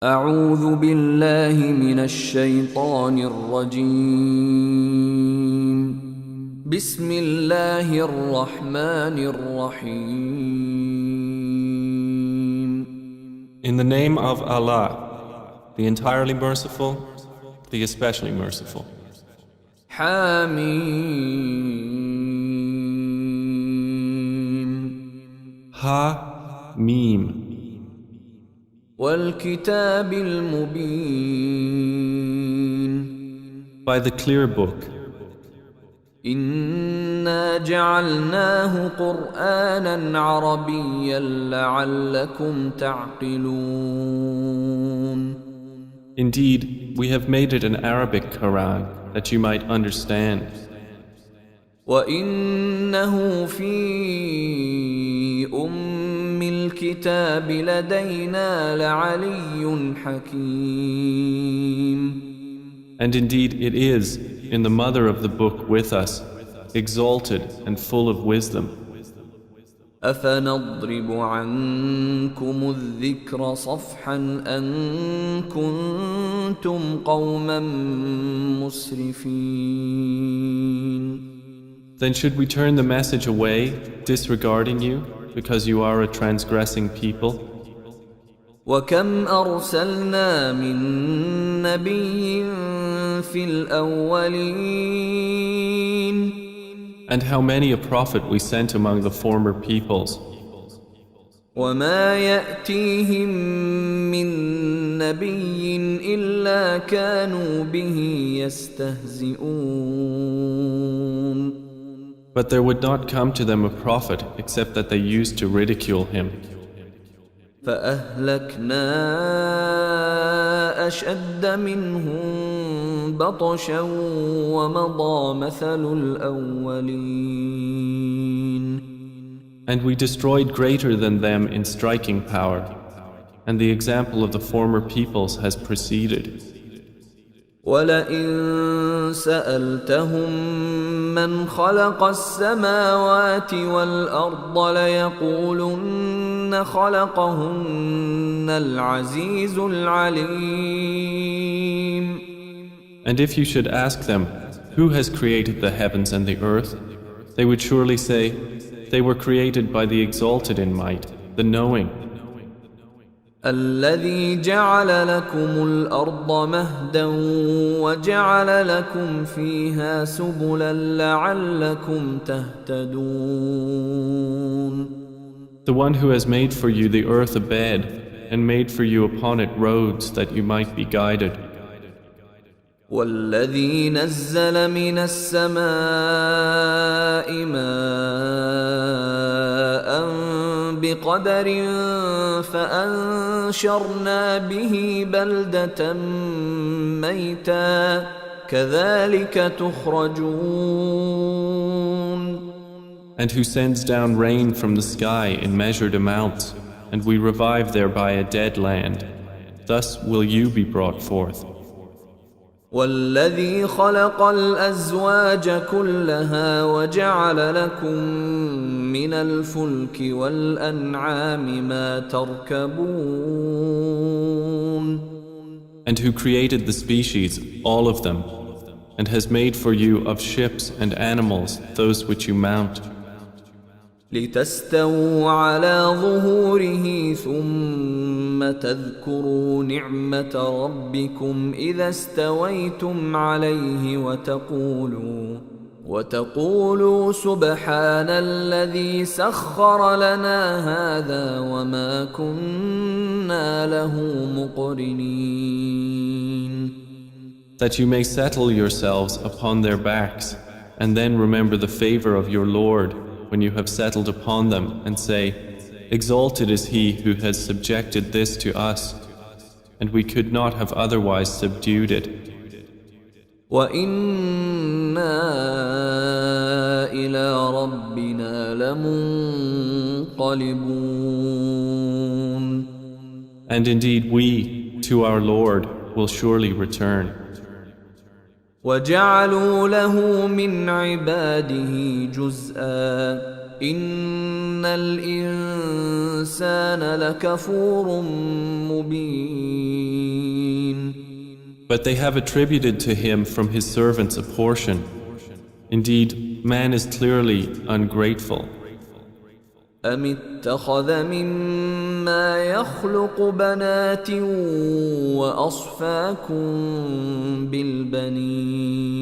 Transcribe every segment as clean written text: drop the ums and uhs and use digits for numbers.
أعوذ بالله من الشيطان الرجيم بسم الله الرحمن الرحيم In the name of Allah, the entirely merciful, the especially merciful. حميم Ha, Mim. والكتاب المبين By the clear book, إنا جعلناه قرآنا عربيا لعلكم تعقلون indeed, we have made it an Arabic Quran that you might understand. وإنه في الكتاب لدينا لعلي حكيم And indeed, it is in the mother of the book with us, exalted and full of wisdom. أفنضرب عنكم الذكر صفحا أن كنتم قوما مسرفين Then should we turn the message away, disregarding you, because you are a transgressing people? وكم أرسلنا من نبي في الأولين And how many a prophet we sent among the former peoples, وما يأتيهم من نبي إلا كانوا به يستهزئون but there would not come to them a prophet except that they used to ridicule him. فأهلكنا أشد منهم بطشا ومضى مثل الأولين And we destroyed greater than them in striking power, and the example of the former peoples has preceded. ولئن سألتهم من خلق السماوات والأرض ليقولن خلقهن العزيز العليم And if you should ask them, who has created the heavens and the earth, they would surely say, they were created by the exalted in might, the knowing. الذي جعل لكم الأرض مهدا وجعل لكم فيها سبلا لعلكم تهتدون The one who has made for you the earth a bed and made for you upon it roads that you might be guided. والذي نزل من السماء ماء بقدر فأنشرنا به بلدة ميتا كذلك تخرجون And who sends down rain from the sky in measured amounts, and we revive thereby a dead land. Thus will you be brought forth. والذي خلق الأزواج كلها وجعل لكم من الفلك والأنعام ما تركبون And who created the species, all of them, and has made for you of ships and animals those which you mount, لتستووا على ظهوره ثم تذكروا نعمة ربكم إذا استويتم عليه وتقولوا سبحان الذي سخر لنا هذا وما كنا له مقرنين that you may settle yourselves upon their backs, and then remember the favor of your Lord when you have settled upon them, and say, exalted is he who has subjected this to us, and we could not have otherwise subdued it. وَإِنَّا إِلَى رَبِّنَا لَمُنقَلِبُونَ And indeed we, to our Lord, will surely return. وجعلوا له من عباده جزءا إن الإنسان لكفور مبين. But they have attributed to him from his servants a portion. Indeed, man is clearly ungrateful. أم اتخذ مما يخلق بنات وأصفاكم بالبنين.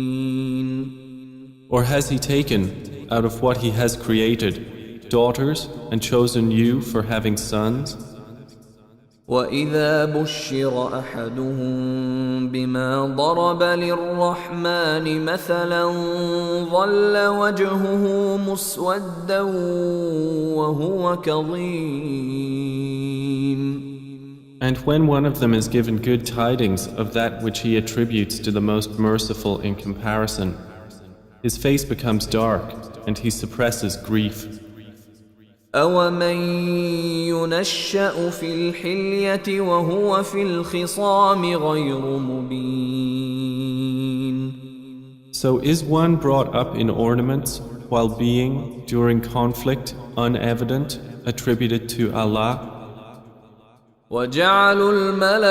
Or has he taken, out of what he has created, daughters and chosen you for having sons? وإذا بشر أحدهم بما ضرب للرحمن مثلا ظل وجهه مسودا وهو كظيم. And when one of them is given good tidings of that which he attributes to the most merciful in comparison, his face becomes dark and he suppresses grief. أَوَمَن يُنَشَّأُ فِي الْحِلْيَةِ وَهُوَ فِي الْخِصَامِ غَيْرُ مُبِينٍ. So is one brought up in ornaments while being, during conflict, unevident, attributed to Allah? وَجَعَلُوا الْمَلَائِكَةَ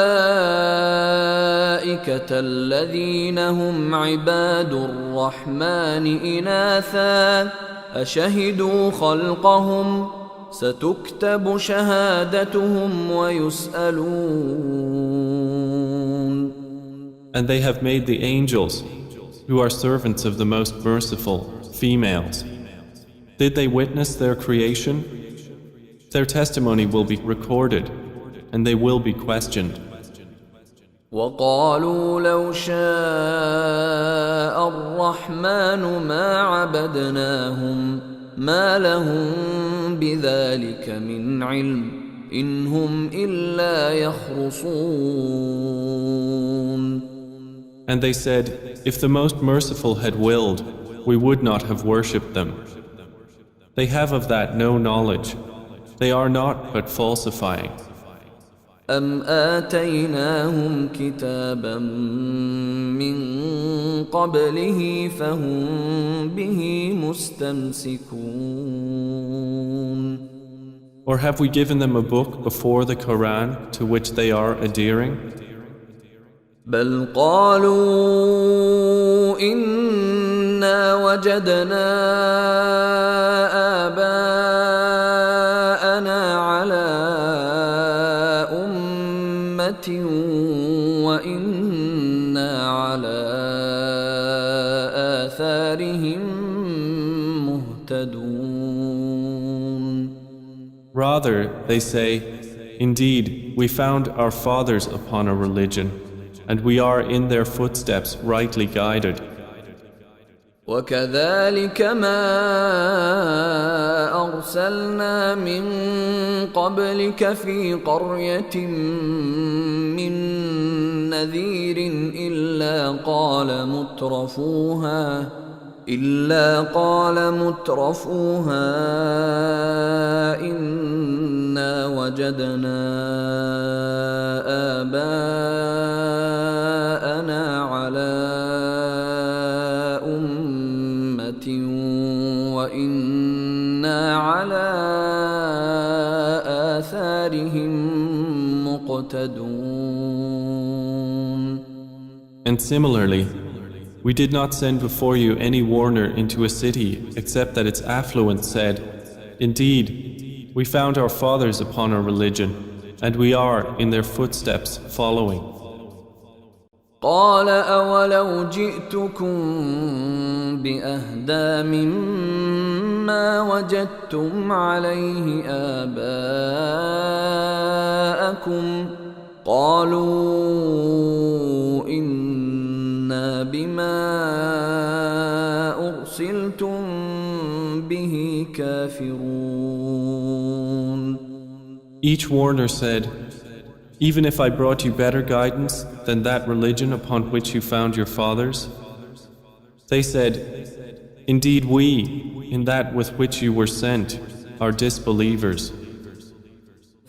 الَّذِينَ هُمْ عِبَادُ الرَّحْمَنِ إِنَاثًا أشهدوا خلقهم ستكتب شهادتهم ويسألون. And they have made the angels, who are servants of the most merciful, females. Did they witness their creation? Their testimony will be recorded, and they will be questioned. وقالوا لو شاء الرحمن ما عبدناهم ما لهم بذلك من علم إن هم إلا يخرصون. And they said, if the most merciful had willed, we would not have worshipped them. They have of that no knowledge. They are not but falsifying. أم آتيناهم كتابا من قبله فهم به مستمسكون. Or have we given them a book before the Quran to which they are adhering? بل قالوا إنا وجدنا آباءنا على وإنا على آثارهم مهتدون. Rather, they say, indeed, we found our fathers upon a religion, and we are in their footsteps rightly guided. وكذلك ما أرسلنا من قبلك في قرية من نذير إلا قال مترفوها إنا وجدنا آباءنا على وإنا على آثارهم مقتدون. And similarly, we did not send before you any warner into a city except that its affluent said, indeed, we found our fathers upon our religion, and we are in their footsteps following. قال أولو جئتكم بأهدى مما وجدتم عليه آباءكم قالوا إنا بما أرسلتم به كافرون. Each warner said, even if I brought you better guidance than that religion upon which you found your fathers? They said, indeed we, in that with which you were sent, are disbelievers.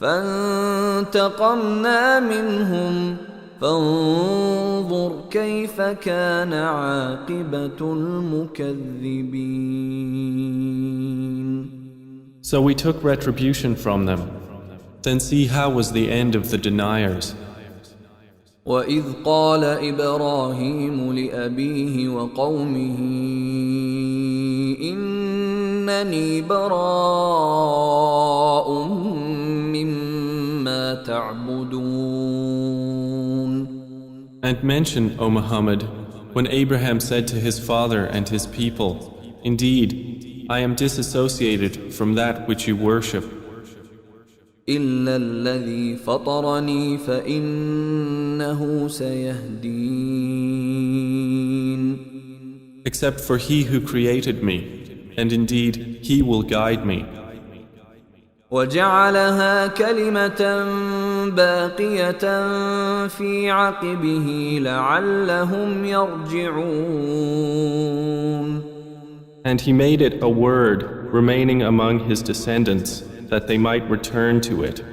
فانتقمنا منهم فانظر كيف كان عاقبة المكذبين. So we took retribution from them. Then see how was the end of the deniers. وإذ قال إبراهيم لأبيه وقومه إنني براء مما تعبدون. And mention, O Muhammad, when Abraham said to his father and his people, Indeed, I am disassociated from that which you worship. إلا الذي فطرني فإنه سيهدين. Except for he who created me, and indeed he will guide me. وجعلها كلمة باقية في عقبه لعلهم يرجعون. And he made it a word remaining among his descendants, that they might return to it.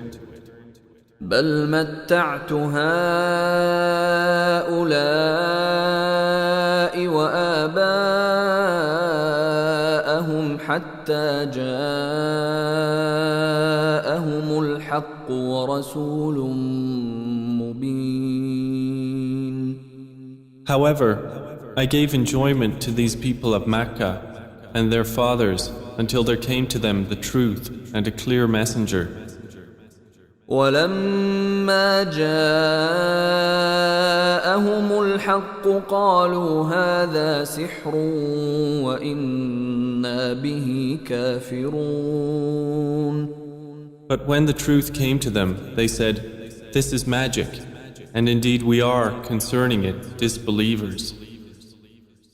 بل متعت هؤلاء وآباءهم حتى جاءهم الحق ورسول مبين. However, I gave enjoyment to these people of Mecca and their fathers until there came to them the truth and a clear messenger. ولما جاءهم الحق قالوا هذا سحر وإنا به كافرون. But when the truth came to them, they said, This is magic, and indeed we are, concerning it, disbelievers.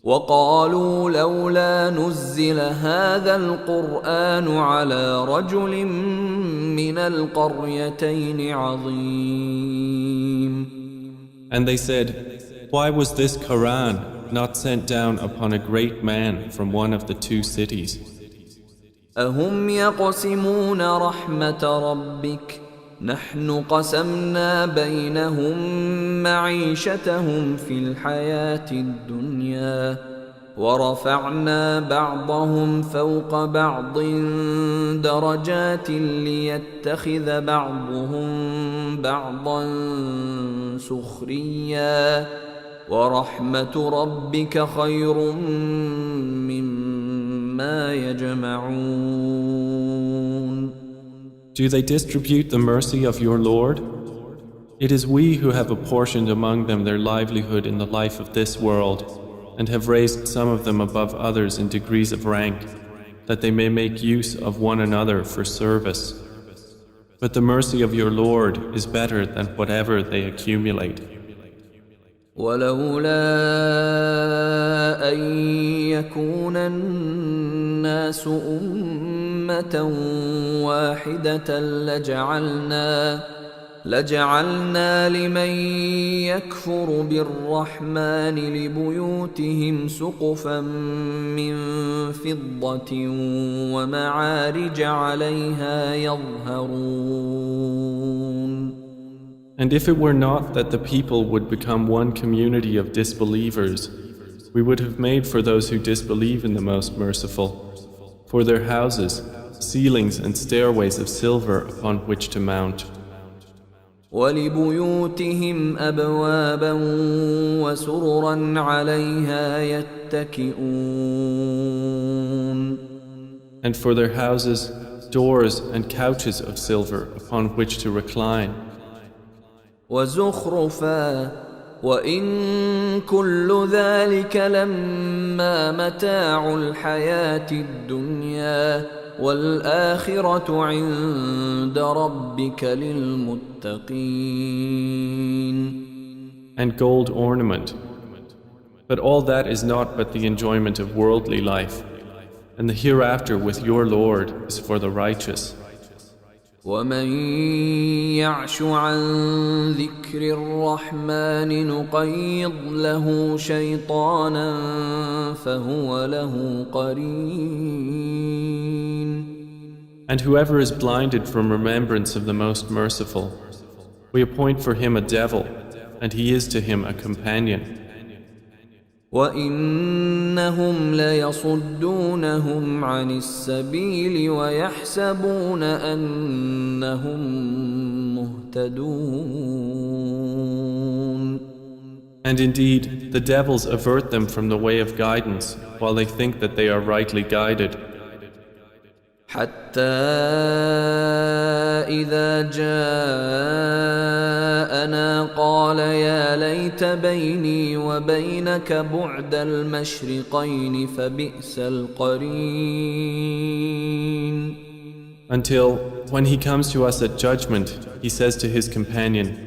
وقالوا لولا نزل هذا القرآن على رجل من القريتين عظيم. And they said, Why was this Quran not sent down upon a great man from one of the two cities? أهم يقسمون رحمة ربك نحن قسمنا بينهم معيشتهم في الحياة الدنيا ورفعنا بعضهم فوق بعض درجات ليتخذ بعضهم بعضا سخريا ورحمة ربك خير مما يجمعون. Do they distribute the mercy of your Lord? It is we who have apportioned among them their livelihood in the life of this world, and have raised some of them above others in degrees of rank, that they may make use of one another for service. But the mercy of your Lord is better than whatever they accumulate. ولولا أن يكون الناس أمة واحدة لجعلنا لمن يكفر بالرحمن لبيوتهم سقفا من فضة ومعارج عليها يظهرون. And if it were not that the people would become one community of disbelievers, we would have made for those who disbelieve in the Most Merciful, for their houses, ceilings and stairways of silver upon which to mount. وَلِبُيُوتِهِمْ أَبْوَابًا وَسُرُرًا عَلَيْهَا يَتَّكِئُونَ. And for their houses, doors and couches of silver upon which to recline. وَزُخْرُفًا وَإِن كُلُّ ذَلِكَ لَمَّا مَتَاعُ الْحَيَاةِ الدُّنْيَا وَالْآخِرَةُ عِندَ رَبِّكَ لِلْمُتَّقِينَ. And gold ornament. But all that is not but the enjoyment of worldly life, and the hereafter with your Lord is for the righteous. وَمَن يَعْشُ عَن ذِكْرِ الرَّحْمَنِ نُقَيِّضْ لَهُ شَيْطَانًا فَهُوَ لَهُ قَرِينٌ. And whoever is blinded from remembrance of the Most Merciful, we appoint for him a devil, and he is to him a companion. وَإِنَّهُمْ لَيَصُدُّونَهُمْ عَنِ السَّبِيلِ وَيَحْسَبُونَ أَنَّهُمْ مُهْتَدُونَ. And indeed, the devils avert them from the way of guidance, while they think that they are rightly guided. حتى إذا جاءنا قال يا ليت بيني وبينك بعد المشرقين فبئس القرين. Until, when he comes to us at judgment, he says to his companion,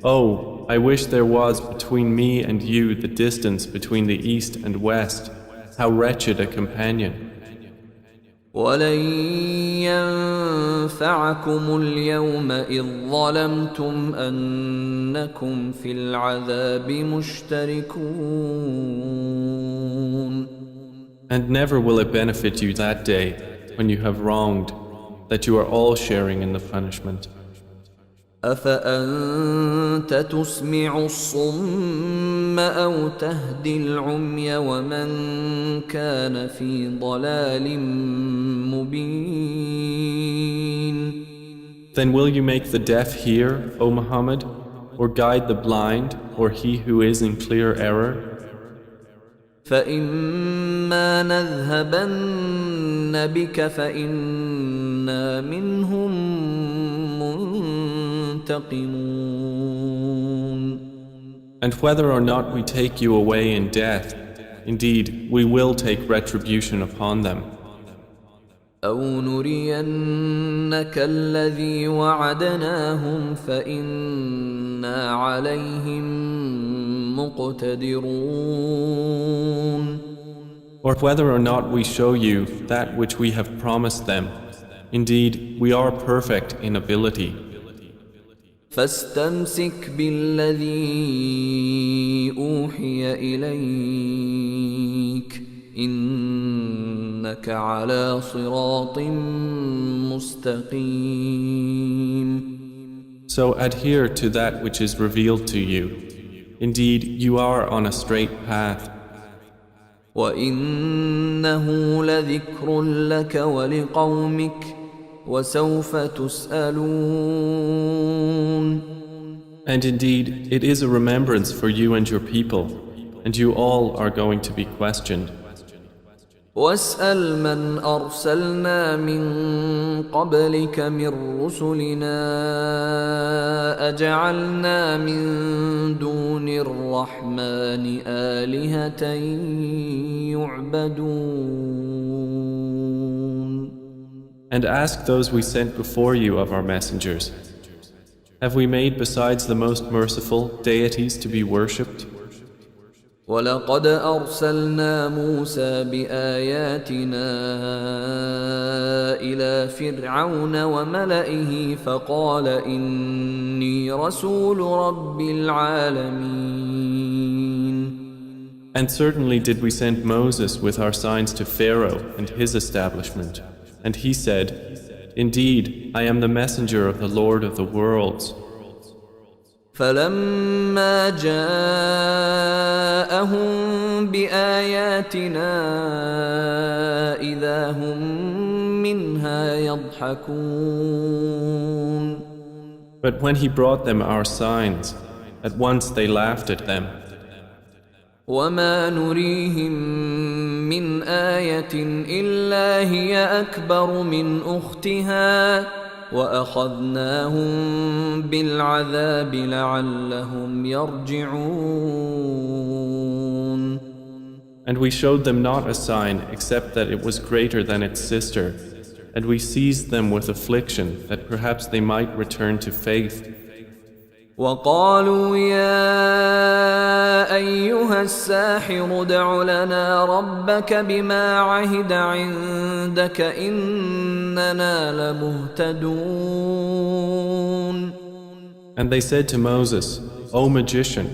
"Oh, I wish there was between me and you the distance between the east and west. How wretched a companion." ولن ينفعكم اليوم إذ ظلمتم أنكم في العذاب مشتركون. And never will it benefit you that day, when you have wronged, that you are all sharing in the punishment. أفأنت تسمع الصم أو تهدي العمي ومن كان في ضلال مبين. Then will you make the deaf hear, O Muhammad, or guide the blind, or he who is in clear error? فإما نذهبن بك فإنا منهم منتقمون. And whether or not we take you away in death, indeed, we will take retribution upon them. أو نرينك الذي وعدناهم فإنا عليهم مقتدرون. Or whether or not we show you that which we have promised them, indeed, we are perfect in ability. فاستمسك بالذي أوحي إليك إنك على صراط مستقيم. So adhere to that which is revealed to you. Indeed, you are on a straight path. وإنه لذكر لك ولقومك وسوف تسألون. And indeed, it is a remembrance for you and your people, and you all are going to be questioned. واسأل من أرسلنا من قبلك من رسلنا أجعلنا من دون الرحمن آلهة يعبدون. And ask those we sent before you of our messengers, have we made besides the most merciful deities to be worshipped? ولقد أرسلنا موسى بآياتنا إلى فرعون وملئه فقال إني رسول رب العالمين. And certainly did we send Moses with our signs to Pharaoh and his establishment, and he said, "Indeed, I am the messenger of the Lord of the worlds." فلما جاءهم بآياتنا إذا هم منها يضحكون. But when he brought them our signs, at once they laughed at them. وما نريهم من آية إلا هي أكبر من أختها وأخذناهم بالعذاب لعلهم يرجعون. And we showed them not a sign except that it was greater than its sister, and we seized them with affliction that perhaps they might return to faith. وقالوا يا أيها الساحر ادع لنا ربك بما عهد عندك إننا لمهتدون. And they said to Moses, "O magician,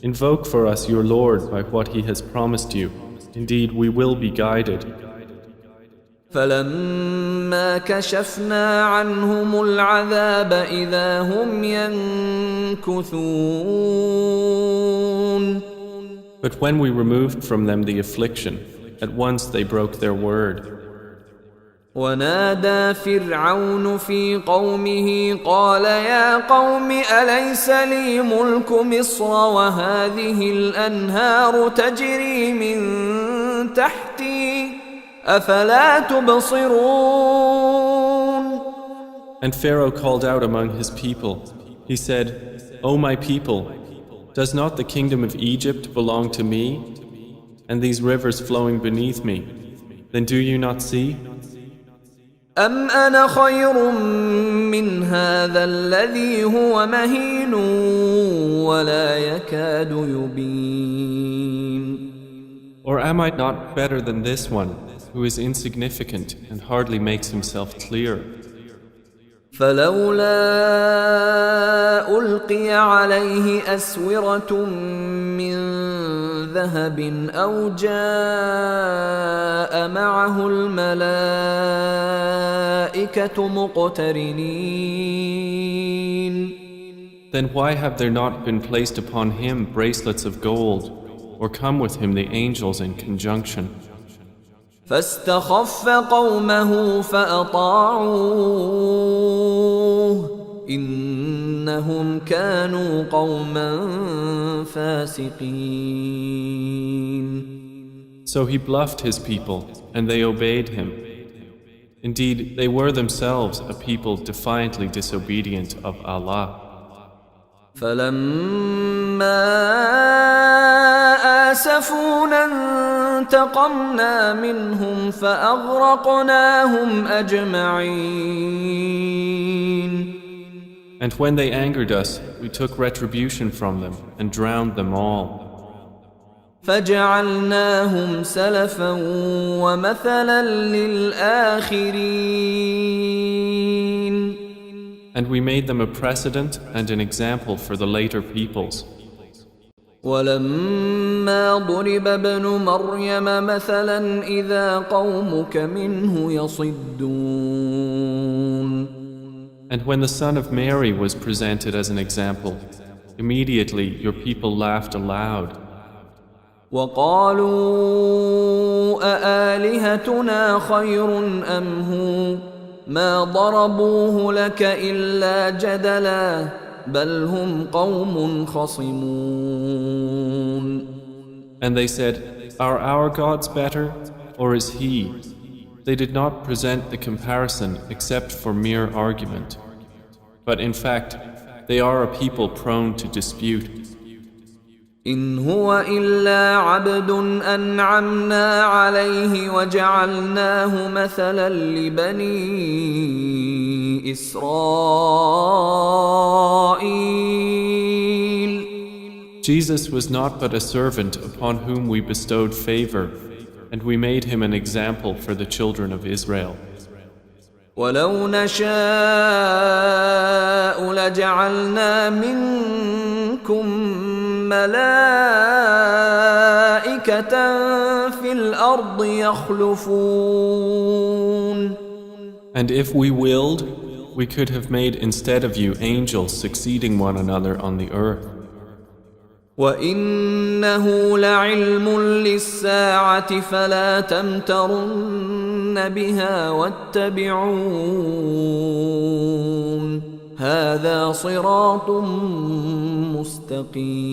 invoke for us your Lord by what he has promised you. Indeed, we will be guided." فلما كشفنا عنهم العذاب إذا هم ينكثون. But when we removed from them the affliction, at once they broke their word. ونادى فرعون في قومه قال يا قوم أليس لي ملك مصر وهذه الأنهار تجري من تحتي أفلا تبصرون. And Pharaoh called out among his people. He said, O my people, does not the kingdom of Egypt belong to me, and these rivers flowing beneath me? Then do you not see? أم أنا خير من هذا الذي هو مهين ولا يكاد يبين. Or am I not better than this one, who is insignificant and hardly makes himself clear? فلولا ألقي عليه أسورة من ذهب أو جاء معه الملائكة مقترنين. Then why have there not been placed upon him bracelets of gold, or come with him the angels in conjunction? فاستخف قومه فأطاعوه إنهم كانوا قوما فاسقين. So he bluffed his people, and they obeyed him. Indeed, they were themselves a people defiantly disobedient of Allah. فلما آسفونا انتقمنا منهم فأغرقناهم أجمعين. And when they angered us, we took retribution from them and drowned them all. فجعلناهم سلفا ومثلا للآخرين. And we made them a precedent and an example for the later peoples. ولما ضرب ابن مريم مثلا إذا قومك منه يصدون. And when the son of Mary was presented as an example, immediately your people laughed aloud. وقالوا أآلهتنا خير أم هو ما ضربوه لك إلا جدلا بل هم قوم خصمون. And they said, Are our gods better, or is he? They did not present the comparison except for mere argument. But in fact, they are a people prone to dispute. إن هو إلا عبد أنعمنا عليه وجعلناه مثلا لبني إسرائيل. Jesus was not but a servant upon whom we bestowed favor, and we made him an example for the children of Israel. ولو نشاء لجعلنا منكم ملائكة في الأرض يخلفون. And if we willed, we could have made instead of you angels succeeding one another on the earth. وإنه لعلم للساعة فلا تمترن بها واتبعون هذا صراط مستقيم.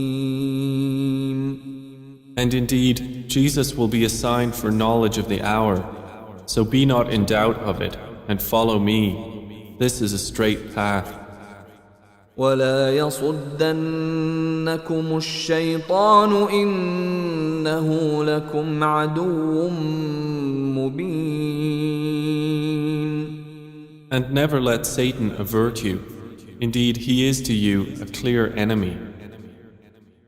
And indeed, Jesus will be a sign for knowledge of the hour, so be not in doubt of it, and follow me. This is a straight path. ولا يصدنكم الشيطان إنه لكم عدو مبين. And never let Satan avert you. Indeed, he is to you a clear enemy.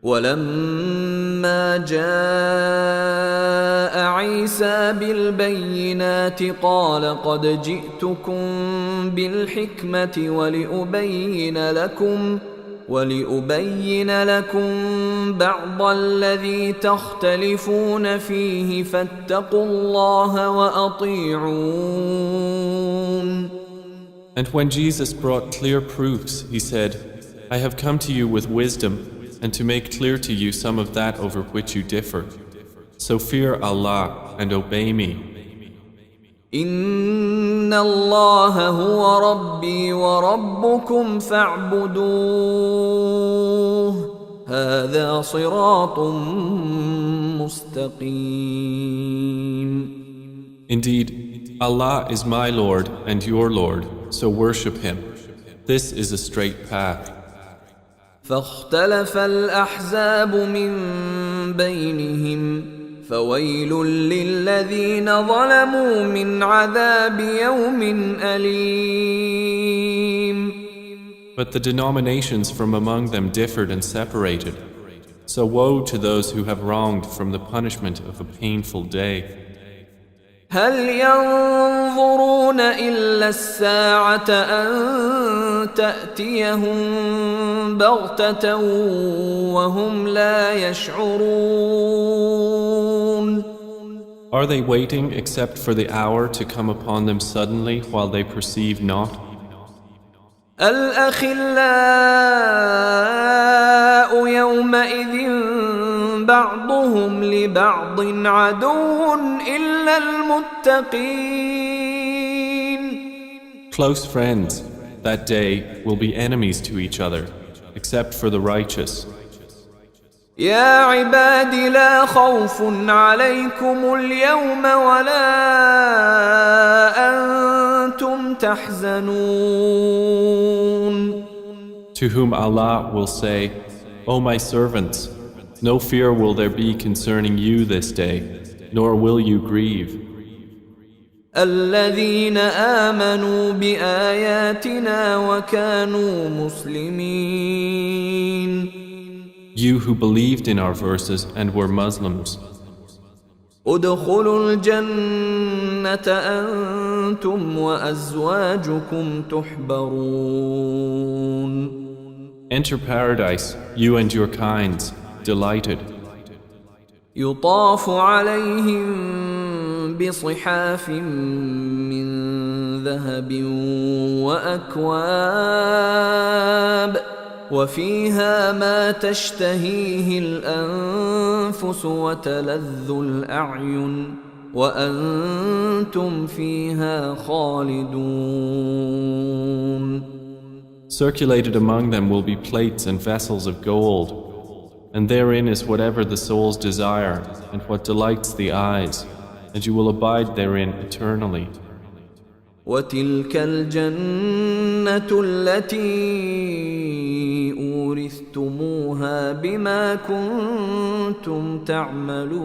ولما جاء عيسى بالبينات قال قد جئتكم بالحكمة ولأبين لكم بعض الذي تختلفون فيه فاتقوا الله وأطيعون. And when Jesus brought clear proofs, he said, I have come to you with wisdom and to make clear to you some of that over which you differ. So fear Allah and obey me. إن الله هو ربي وربكم فاعبدوه هذا صراط مستقيم. Indeed, Allah is my Lord and your Lord, so worship Him. This is a straight path. فاختلف الأحزاب من بينهم فويل للذين ظلموا من عذاب يوم أليم. But the denominations from among them differed and separated. So woe to those who have wronged from the punishment of a painful day. هل ينظرون إلا الساعة أن تأتيهم بغتة وهم لا يشعرون. Are they waiting except for the hour to come upon them suddenly while they perceive not? الأخلاء يومئذ بعضهم لبعض عدو إلا المتقين. Close friends that day will be enemies to each other, except for the righteous. يا عباد لا خوف عليكم اليوم ولا أنتم تحزنون. To whom Allah will say, O my servants, no fear will there be concerning you this day, nor will you grieve. الذين آمنوا بآياتنا وكانوا مسلمين. You who believed in our verses and were Muslims. ادخلوا الجنة أنتم وأزواجكم تحبرون. Enter paradise, you and your kinds, delighted. يطاف عليهم بصحاف من ذهب وأكواب وفيها ما تشتهيه الأنفس وتلذ الأعين وأنتم فيها خالدون. Circulated among them will be plates and vessels of gold, and therein is whatever the souls desire and what delights the eyes, and you will abide therein eternally. وتلك الجنة التي أورثتموها بما كنتم تعملون.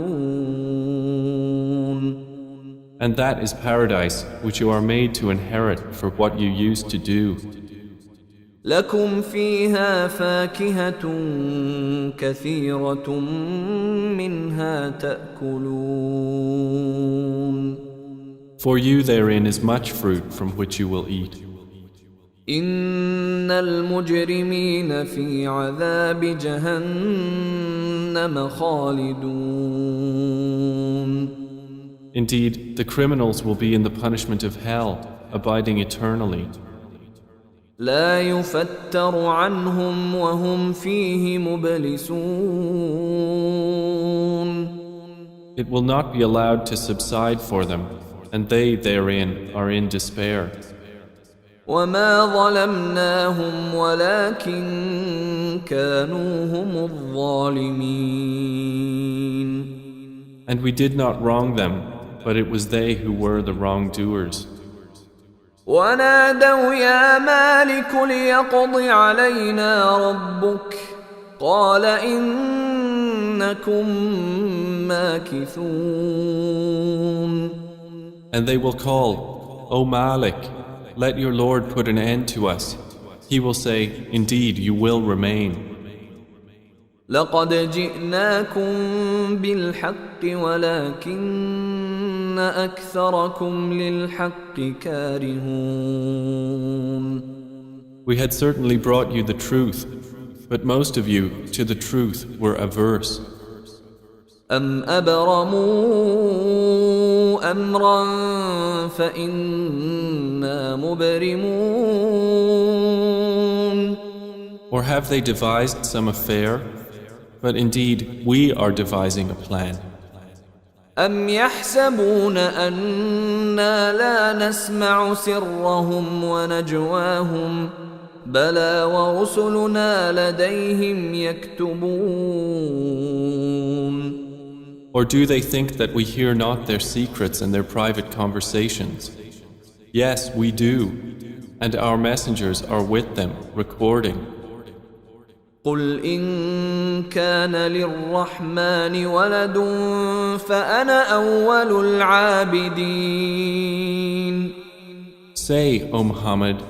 And that is paradise which you are made to inherit for what you used to do. لكم فيها فاكهة كثيرة منها تأكلون. For you therein is much fruit from which you will eat. إن المجرمين في عذاب جهنم خالدون. Indeed, the criminals will be in the punishment of hell, abiding eternally. لا يفتر عنهم وهم فيه مبلسون. It will not be allowed to subside for them, and they therein are in despair. وما ظلمناهم ولكن كانوا هم الظالمين. And we did not wrong them, but it was they who were the wrongdoers. ونادوا يا مالك ليقض علينا ربك قال إنكم ماكثون. And they will call, O Malik, let your Lord put an end to us. He will say, indeed, you will remain. لقد جئناكم بالحق ولكن أكثركم للحق كارهون. We had certainly brought you the truth, But most of you, to the truth, were averse. أم أبرموا أمرا فإنا مبرمون Or have they devised some affair? But indeed, we are devising a plan. أم يحسبون أنا لا نسمع سرهم ونجواهم بلى ورسلنا لديهم يكتبون Or do they think that we hear not their secrets and their private conversations? Yes, we do, and our messengers are with them, recording. قل إن كان للرحمن ولد فأنا أول العابدين. Say, O Muhammad,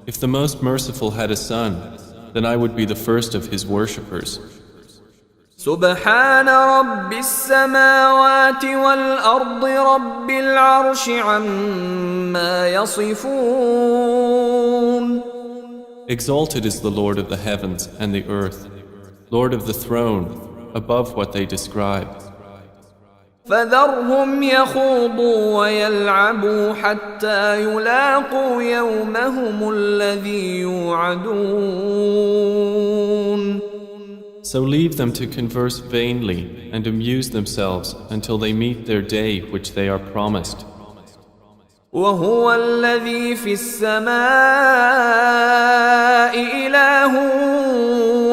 if the Most Merciful had a son, then I would be the first of his worshippers. سبحان رب السماوات والأرض رب العرش عما يصفون. Exalted is the Lord of the heavens and the earth, Lord of the throne, above what they describe. فذرهم يخوضوا ويلعبوا حتى يلاقوا يومهم الذي يوعدون. So leave them to converse vainly and amuse themselves until they meet their day which they are promised. وهو الذي في السماء إله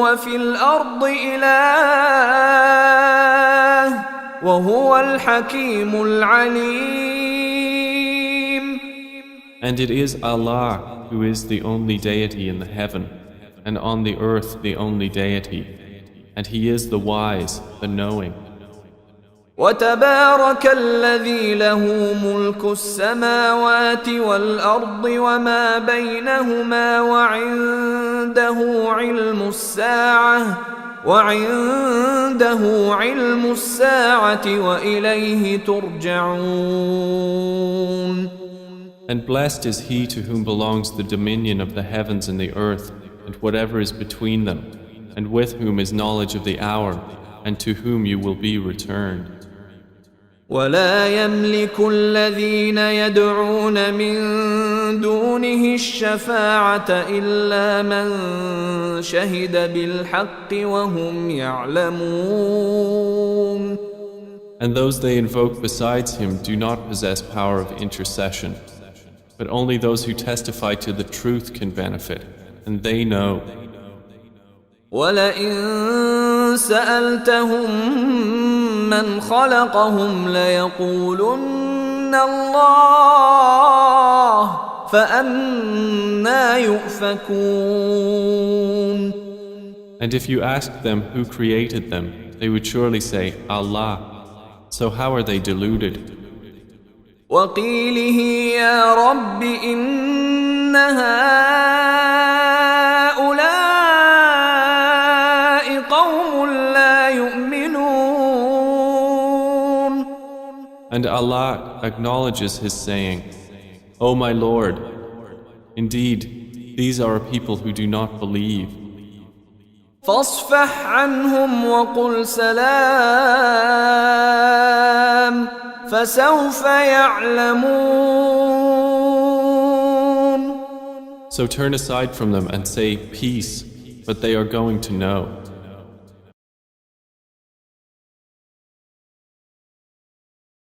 وفي الأرض إله وهو الحكيم العليم. And it is Allah who is the only deity in the heaven and on the earth the only deity, and He is the wise, the knowing. وتبارك الذي له ملك السماوات والأرض وما بينهما وعنده علم الساعة وإليه ترجعون. And blessed is he to whom belongs the dominion of the heavens and the earth and whatever is between them, and with whom is knowledge of the hour, and to whom you will be returned. ولا يملك الذين يدعون من دونه الشفاعة إلا من شهد بالحق وهم يعلمون. And those they invoke besides him do not possess power of intercession, but only those who testify to the truth can benefit, and they know. وَلَئِن سَأَلْتَهُم مَّنْ خَلَقَهُمْ لَيَقُولُنَّ اللَّهُ فَأَنَّىٰ يُؤْفَكُونَ. And if you asked them who created them, they would surely say, Allah. So how are they deluded? وَقِيلِهِ يَا رَبِّ إِنَّ هَٰؤُلَاءِ قَوْمٌ لَّا يُؤْمِنُونَ. And Allah acknowledges His saying, O my Lord, indeed, these are a people who do not believe. فاصفح عنهم وقل سلام فسوف يعلمون. So turn aside from them and say peace, but they are going to know.